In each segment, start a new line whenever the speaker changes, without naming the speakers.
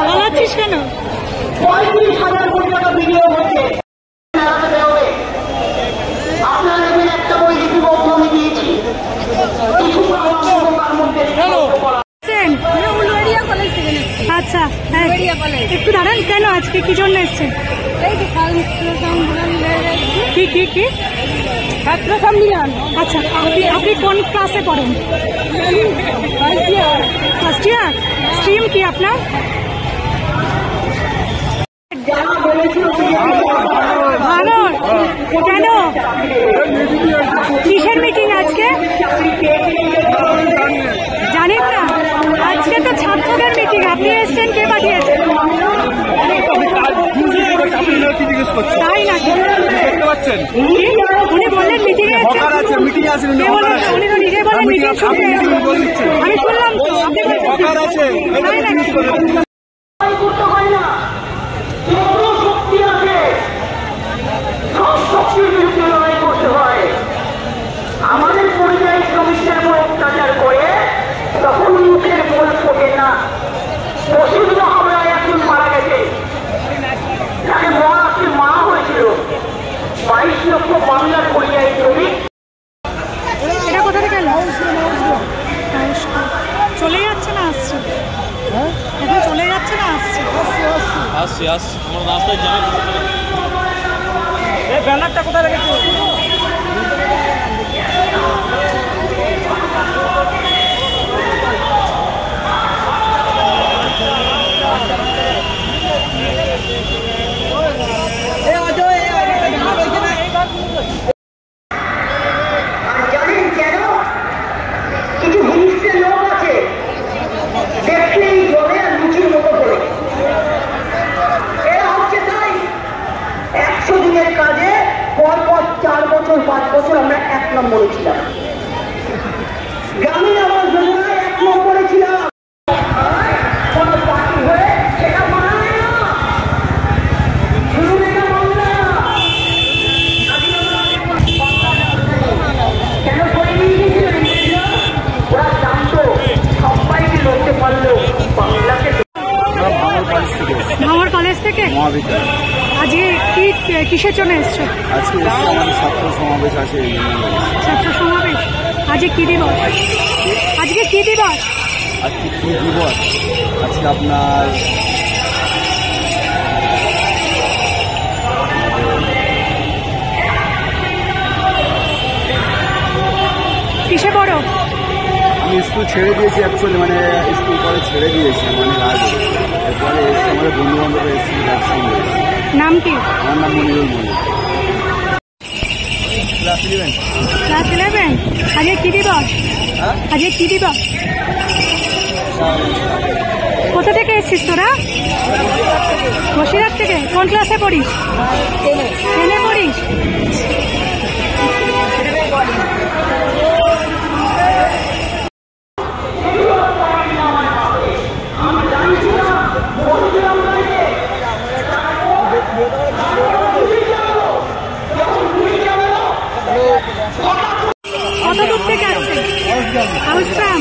পালাচ্ছিস কেন?
35,000 কোটি টাকা বিনিয়োগ হচ্ছে। আপনারা এখানে একটা বই লিপিবদ্ধ আমি দিয়েছি, কিছু তার মধ্যে
আচ্ছা, একটু দাঁড়ান। কেন আজকে কি জন্য এসছেন? কি কি কি ছাত্র সম্মিলন। আচ্ছা, আপনি কোন ক্লাসে পড়েন? First year. স্ট্রিম কি আপনার? ভালো। কেন? কিসের মিটিং আজকে? জানেন না? আজকে তো ছাত্রদের মিটিং। আপনি এসছেন, কে পাঠিয়েছেন? তাই নাকি? উনি বললেন মিটিং এ উনি তো নিজে বলেন মিটিং শুনতে। আমি শুনলাম তো। আপনি
আমাদের পরিযায়ী শ্রমিকদের উপর অত্যাচার করে তখন মুখের বল ফোটে না। প্রসিদ্ধ হামলা এখন মারা গেছে, তাকে মা হয়েছিল। 22 লক্ষ বাংলার পরিযায়ী শ্রমিক।
এটা কোথা থেকে এলো? চলে যাচ্ছে না আসছে? এখন চলে যাচ্ছে না আসছে?
আমার রাস্তায় জানা ব্যানারটা কোথায় রেখেছো?
কাজে পরপর 4 বছর 5 বছর আমরা 1 নম্বরে ছিলাম। গ্রামীণ আবাস যোজনায় 1 নম্বরে ছিলাম। কোনো পার্টি হয়ে সেটা মানায় না, কেন করে নিয়ে গিয়েছিল? ওরা জানতো সবাইকে লড়তে পারলো বাংলাকে।
ভাঙড় কলেজ থেকে? আজকে কিসের জন্য এসছো?
আজকে আমাদের ছাত্র সমাবেশ আছে।
ছাত্র সমাবেশ। আজকে কি দিবস? আজকে কি দিবস?
আজকে কি দিবস? আজকে আপনার
কিসে পড়ো?
আমি স্কুল ছেড়ে দিয়েছি, অ্যাকচুয়ালি মানে স্কুল পরে ছেড়ে দিয়েছি অনেক আগে। এরপরে এসে আমাদের বন্ধু বান্ধব এসেছি, ভ্যাকসিন দিয়েছি।
নাম কি?
আমার নাম মনিরুল মল্লিক। ক্লাস 11।
ক্লাস 11। আজকে কি দিবস? আজকে কি দিবস? কোথা থেকে এসছিস তোরা? বসিরহাট থেকে। কোন ক্লাসে পড়িস? 10-এ পড়িস? কত দূর থেকে আসছেন? হাউসগ্রাম।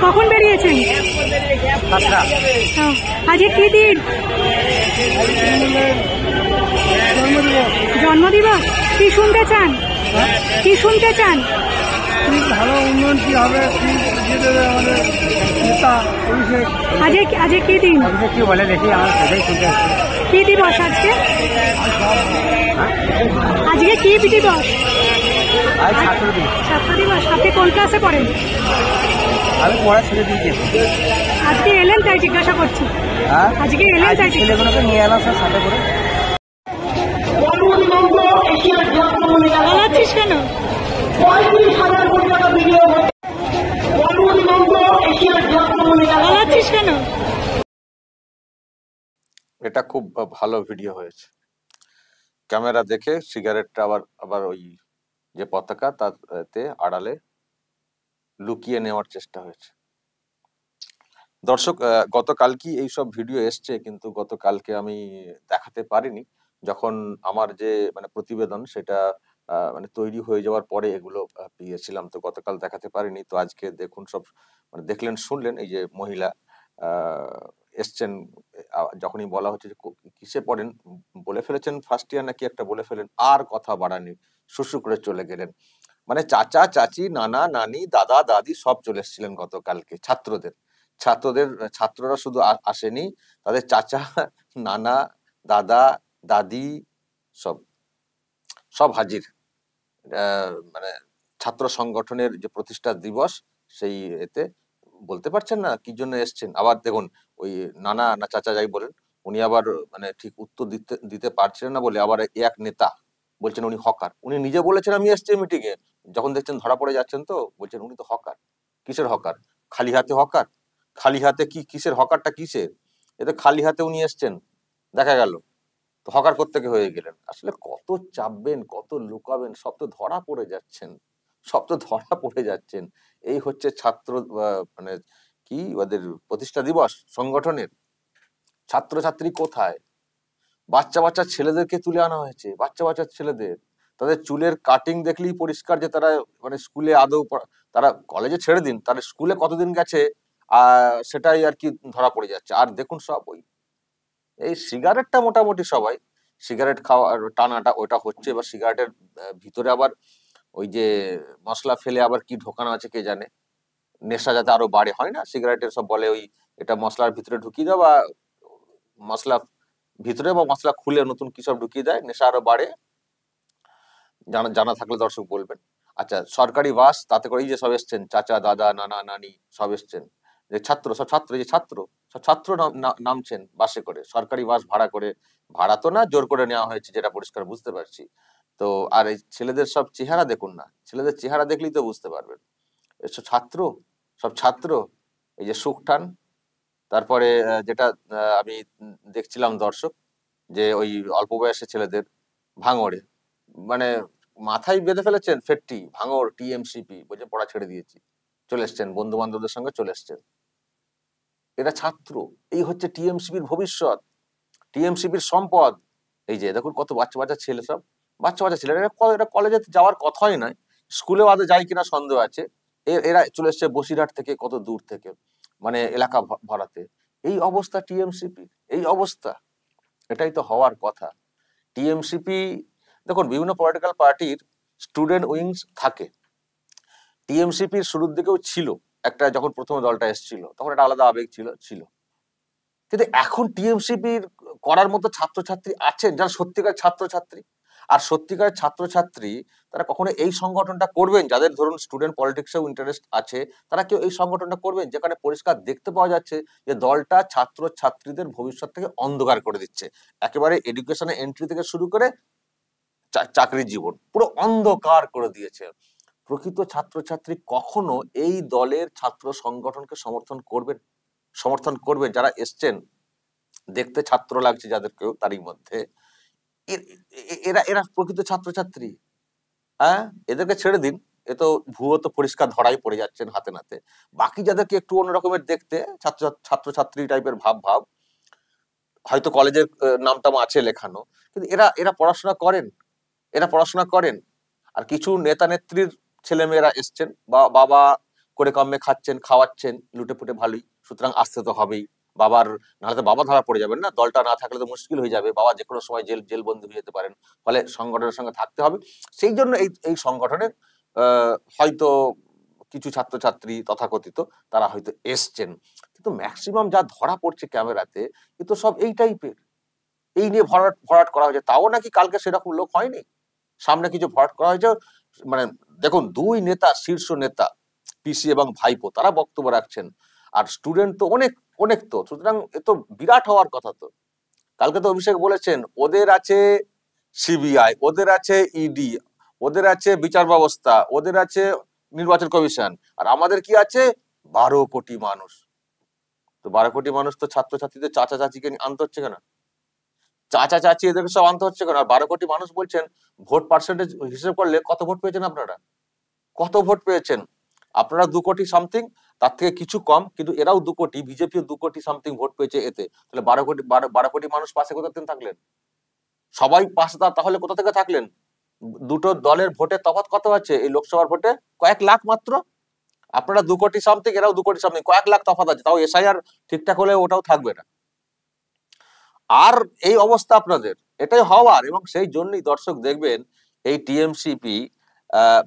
কখন বেরিয়েছেন? আজকে কি দিন? জন্মদিবস। কি শুনতে চান? কি শুনতে চান?
ভালো উন্নয়ন কি হবে,
আজকে কি দিন?
কি বলে দেখি, আমার সেটাই শুনতে আসছে।
কি দিবস আজকে? আজকে কি দিবস?
ছাত্র দিবস।
ছাত্র দিবস। আপনি কোন ক্লাসে পড়েন?
আমি পড়া ছেড়ে দিয়েছি।
আজকে এলেন তাই জিজ্ঞাসা করছি। আজকে এলেন তাই
ছেলেগুলোকে নিয়ে এলাম স্যার সাথে করে।
পালাচ্ছিস কেন?
35,000 কোটি টাকা বিনিয়োগ হচ্ছে।
পালাচ্ছিস কেন?
এটা খুব ভালো ভিডিও হয়েছে। ক্যামেরা দেখে সিগারেটটা আবার ওই যে পতাকা তাতে আড়ালে লুকিয়ে নেওয়ার চেষ্টা হয়েছে। দর্শক, গতকালকে এইসব ভিডিও এসছে, কিন্তু গতকালকে আমি দেখাতে পারিনি। যখন আমার যে প্রতিবেদন সেটা তৈরি হয়ে যাওয়ার পরে এগুলো পেয়েছিলাম, তো গতকাল দেখাতে পারিনি। তো আজকে দেখুন, সব দেখলেন শুনলেন। এই যে মহিলা এসছেন, যখনই বলা হচ্ছে যে কিসে পড়েন, বলে ফেলেছেন ফার্স্ট ইয়ার নাকি একটা বলে ফেলেন, আর কথা বাড়ানি, শুশু করে চলে গেলেন। মানে চাচা চাচি, নানা নানি, দাদা দাদি সব চলে এসেছিলেন গতকালকে ছাত্ররা শুধু আসেনি, তাদের চাচা, নানা, দাদা, দাদি সব সব হাজির। মানে ছাত্র সংগঠনের যে প্রতিষ্ঠা দিবস, সেই এতে বলতে পারছেন না কি জন্য এসছেন। আবার দেখুন, ওই নানা না চাচা যাই বলেন, উনি আবার মানে ঠিক উত্তর দিতে পারছিলেন না বলে আবার এক নেতা বলছেন উনি হকার। উনি নিজে বলেছেন আমি এসছি মিটিং এ, যখন দেখছেন ধরা পড়ে যাচ্ছেন তো বলছেন উনি তো হকার। কিসের হকার? খালি হাতে হকার? খালি হাতে কিসের হকারটা কিসের? এতে খালি হাতে উনি এসছেন দেখা গেল, তো হকার কোত্থেকে হয়ে গেলেন? আসলে কত চাপবেন, কত লুকাবেন, সব তো ধরা পড়ে যাচ্ছেন। এই হচ্ছে ছাত্র মানে কি ওদের প্রতিষ্ঠা দিবস সংগঠনের। ছাত্রছাত্রী কোথায়? বাচ্চা ছেলেদেরকে তুলে আনা হয়েছে, বাচ্চা ছেলেদের। তাদের চুলের কাটিং দেখলেই পরিষ্কার যে তারা মানে স্কুলে আদৌ তারা কলেজে ছেড়ে দিন, তারা স্কুলে কতদিন গেছে সেটাই আর কি ধরা পড়ে যাচ্ছে। আর দেখুন সব ওই এই সিগারেটটা মোটামুটি সবাই সিগারেট খাওয়া টানাটা ওটা হচ্ছে। এবার সিগারেটের ভিতরে আবার ওই যে মশলা ফেলে আবার কি ঢোকানো আছে কে জানে, নেশা যাতে আরো বাড়ে। হয় না সিগারেটের সব বলে ওই এটা মশলার ভিতরে ঢুকিয়ে দাও, বা মশলা ভিতরে বা মশলা খুলে নতুন কি সব ঢুকিয়ে দেয়, নেশা আরো বাড়ে। জানা থাকলে দর্শক বলবেন। আচ্ছা, সরকারি বাস, তাতে করে এই যে সব এসছেন চাচা, দাদা, নানা, নানি সব এসছেন, যে ছাত্র নামছেন বাসে করে, সরকারি বাস ভাড়া করে। ভাড়া তো না, জোর করে নেওয়া হয়েছে, যেটা পরিষ্কার বুঝতে পারছি। তো আর এই ছেলেদের সব চেহারা দেখুন না, ছেলেদের চেহারা দেখলেই তো বুঝতে পারবেন এসব ছাত্র। এই যে সুখটান, তারপরে যেটা আমি দেখছিলাম দর্শক, যে ওই অল্প বয়সের ছেলেদের ভাঙড়ে মানে মাথায় বেঁধে ফেলেছেন ফেটটি, ভাঙড় টিএমসিপি বলছে পড়া ছেড়ে দিয়েছি, চলে এসছেন বন্ধু বান্ধবদের সঙ্গে চলে এসছেন। এরা ছাত্র, এই হচ্ছে টিএমসিপির ভবিষ্যৎ, টিএমসিপির সম্পদ। এই যে দেখুন কত বাচ্চা ছেলে, সব বাচ্চা ছেলে, এরা কলেজে যাওয়ার কথাই নয়, স্কুলে আদৌ যায় কিনা সন্দেহ আছে। এরা চলে এসছে বসিরহাট থেকে, কত দূর থেকে, মানে এলাকা ভরাতে। এই অবস্থা টিএমসিপির, এই অবস্থা। এটাই তো হওয়ার কথা। টিএমসিপি দেখুন, বিভিন্ন পলিটিক্যাল পার্টির স্টুডেন্ট উইংস থাকে। টিএমসিপির শুরুর দিকেও ছিল একটা, যখন প্রথম দলটা এসেছিল তখন একটা আলাদা আবেগ ছিল। কিন্তু এখন টিএমসিপির করার মতো ছাত্রছাত্রী আছেন যারা সত্যিকার ছাত্রছাত্রী। আর সত্যিকার ছাত্রছাত্রী তারা কখনো এই সংগঠনটা করবেন, যাদের ধরুন স্টুডেন্ট পলিটিক্সেও ইন্টারেস্ট আছে, তারা কেউ এই সংগঠনটা করবেন যেখানে পরিষ্কার দেখতে পাওয়া যাচ্ছে যে দলটা ছাত্রছাত্রীদের ভবিষ্যৎ থেকে অন্ধকার করে দিচ্ছে। একেবারে এডুকেশনে এন্ট্রি থেকে শুরু করে চাকরির জীবন পুরো অন্ধকার করে দিয়েছে। প্রকৃত ছাত্রছাত্রী কখনো এই দলের ছাত্র সংগঠনকে সমর্থন করবেন যারা এসছেন, দেখতে ছাত্র লাগছে যাদেরকেও তারই মধ্যে, এরা প্রকৃত ছাত্রছাত্রী। হ্যাঁ, এদেরকে ছেড়ে দিন, এ তো ভুয়ো তো পরিষ্কার ধরাই পড়ে যাচ্ছেন হাতে নাতে। বাকি যাদেরকে একটু অন্যরকমের দেখতে, ছাত্রছাত্রী টাইপের ভাব, হয়তো কলেজের নামটাম আছে লেখানো, কিন্তু এরা পড়াশোনা করেন। আর কিছু নেতা নেত্রীর ছেলে মেয়েরা এসছেন, বাবা করে কমে খাওয়াচ্ছেন লুটে পুটে ভালোই, সুতরাং আসতে তো হবেই। নাহলে তো বাবা ধরা পড়ে যাবেন না, দলটা না থাকলে তো মুশকিল হয়ে যাবে, বাবা যে কোনো সময় জেল বন্দী হয়ে যেতে পারেন, ফলে সংগঠনের সঙ্গে থাকতে হবে। সেই জন্য এই সংগঠনের হয়তো কিছু ছাত্রছাত্রী তথাকথিত তারা হয়তো এসছেন, কিন্তু ম্যাক্সিমাম যা ধরা পড়ছে ক্যামেরাতে কিন্তু সব এই টাইপের। এই নিয়ে ভরাট করা হয়েছে, তাও নাকি কালকে সেরকম লোক হয়নি, সামনে কিছু ভরাট করা হয়েছে। মানে দেখুন, দুই নেতা, শীর্ষ নেতা পিসি এবং ভাইপো, তারা বক্তব্য রাখছেন, আর স্টুডেন্ট তো অনেক তো, সুতরাং এ তো বিরাট হওয়ার কথা। তো কালকে তো অভিষেক বলেছেন ওদের আছে সিবিআই, ওদের আছে ইডি, ওদের আছে বিচার ব্যবস্থা, ওদের আছে নির্বাচন কমিশন, আর আমাদের কি আছে 12 কোটি মানুষ। তো 12 কোটি মানুষ তো ছাত্রছাত্রীদের চাচা চাচিকে আনতে হচ্ছে কেন? চাচা চাচি এদেরকে সব আনতে হচ্ছে কেন? আর 12 কোটি মানুষ বলছেন, ভোট পার্সেন্টেজ হিসেব করলে কত ভোট পেয়েছেন আপনারা? কত ভোট পেয়েছেন আপনারা? 2 কোটি সামথিং, তার থেকে কিছু কম, কিন্তু এরাও 2 কোটি, বিজেপিও 2 কোটি সামথিং ভোট পেয়েছে এতে। তাহলে 12 কোটি মানুষ পাশে কোথা থেকে থাকলেন? সবাই পাশে, তাহলে কোথা থেকে থাকলেন? দুটো দলের ভোটের তফাৎ কত আছে এই লোকসভার ভোটে? কয়েক লাখ মাত্র। আপনারা 2 কোটি সামথিং, এরাও 2 কোটি সামথিং, কয়েক লাখ তফাৎ আছে। তাও এসআইআর ঠিকঠাক হলে ওটাও থাকবে না। আর এই অবস্থা আপনাদের, এটাই হওয়ার। এবং সেই জন্যই দর্শক দেখবেন এই টিএমসিপি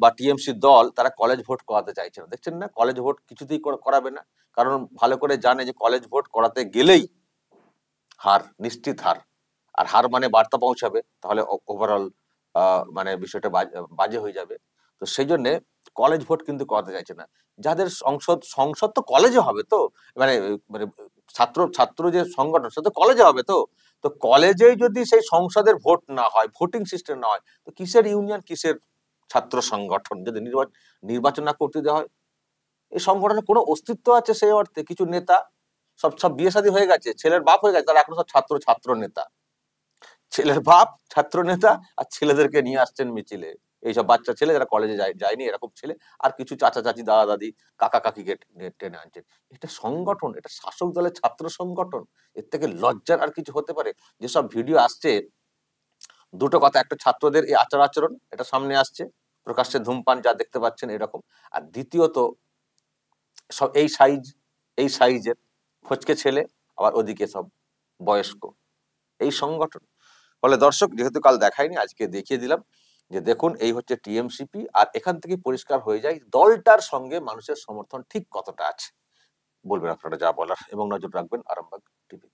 বা টিএমসি দল তারা কলেজ ভোট করাতে চাইছে না। দেখছেন না, কলেজ ভোট কিছুতেই করাবে না। কারণ ভালো করে জানে যে কলেজ ভোট করাতে গেলেই হার, নিশ্চিত হার। আর হার মানে বার্তা পৌঁছাবে, তাহলে ওভারঅল মানে বিষয়টা বাজে হয়ে যাবে। তো সেই জন্য কলেজ ভোট কিন্তু করাতে চাইছে না। যাদের সংসদ তো কলেজে হবে, তো মানে মানে ছাত্র যে সংগঠন সে তো কলেজে হবে। তো কলেজেই যদি সেই সংসদের ভোট না হয়, ভোটিং সিস্টেম না হয়, তো কিসের ইউনিয়ন, কিসের ছাত্র সংগঠন? যদি নির্বাচন না করতে দেওয়া হয়, এই সংগঠনের কোনো অস্তিত্ব আছে সেই অর্থে? কিছু নেতা সব বিয়ে শাদী হয়ে গেছে, ছেলের বাপ হয়ে গেছে, তারা এখন সব ছাত্র নেতা। ছেলের বাপ ছাত্র নেতা, আর ছেলেদেরকে নিয়ে আসছেন মিছিলে, এইসব বাচ্চা ছেলে যারা কলেজে যায়নি, এরকম ছেলে, আর কিছু চাচা চাচি, দাদা দাদি, কাকা কাকিকে টেনে আনছেন। এটা সংগঠন, এটা শাসক দলের ছাত্র সংগঠন। এর থেকে লজ্জার আর কিছু হতে পারে? যেসব ভিডিও আসছে, দুটো কথা, একটা ছাত্রদের এই আচরণ এটা সামনে আসছে, প্রকাশ্যে ধূমপান যা দেখতে পাচ্ছেন এরকম। আর দ্বিতীয়ত সব এই সাইজের ফচকে ছেলে, আবার ওদিকে সব বয়স্ক, এই সংগঠন। ফলে দর্শক, যেহেতু কাল দেখাইনি, আজকে দেখিয়ে দিলাম যে দেখুন এই হচ্ছে টিএমসিপি। আর এখান থেকে পরিষ্কার হয়ে যায় দলটার সঙ্গে মানুষের সমর্থন ঠিক কতটা আছে। বলবেন আপনারা যা বলার, এবং নজর রাখবেন আরামবাগ টিভি।